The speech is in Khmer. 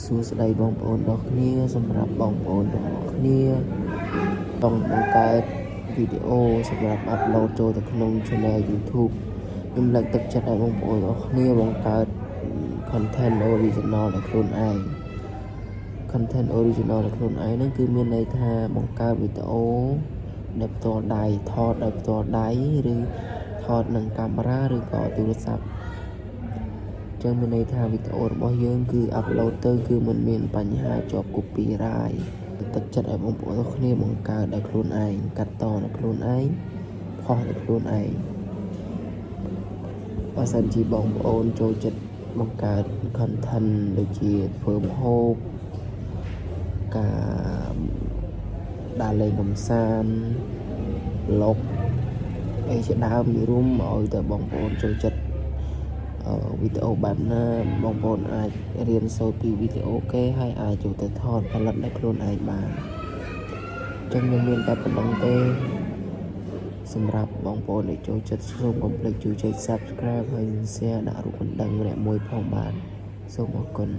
សួស្តីបងប្អូនទាំងគ្នាសម្រាប់បងប្អូនទាំងអស់គ្នាចង់បង្កើតវីដេអូសម្រាប់អាប់ឡូតចូលទៅក្នុង Channel YouTube ខ្ញុំលើកទឹកចិត្តឲ្យបងប្អូនទាំងអស់គ្នាបង្កើត Content Original ដល់ខ្លួនឯង Content Original ដល់ខ្លួនឯងហ្នឹងគឺមានន័យថាបង្កើតវីដេអូដោយផ្ទាល់ដៃថតដោយផ្ទាល់ដៃឬថតនឹងកាមេរ៉ាឬក៏ទូរស័ព្ទចឹងមានន័យថាវីដេអូរបស់យើងគឺអាប់ឡូតទៅគឺមិនមានបញ្ហាជាប់ copyright ទឹកចិត្តឲ្យបងប្អូនទាំងគ្នាបង្កើតដោយខ្លួនឯងកាត់តដោយខ្លួនឯងផុសដោយខ្លួនឯងបើសិនជាបងប្អូនចូលចិត្តបង្កើត content ដូចជាធ្វើម្ហូបការដើរលេងកម្សាន្តប្លុកអីជាដើមនិយាយរួមឲ្យតែបងប្អូនចូលចិត្តវីដេអូបែបណាបងប្អូនអាចរៀនសូត្រពីវីដេអូគេហើយអាចចូលទៅថតផលិតដោយខ្លួនឯងបានចឹងខ្ញុំមានតែប៉ុណ្្នឹងទេសម្រាប់បងប្អូនដែលចូលចិត្តសូមកុំភ្លេចជួយចុច Subscribe ហើយ Share ដាក់រូបកណ្ដឹងម្នាក់មួយផងបាទសូមអរគុណ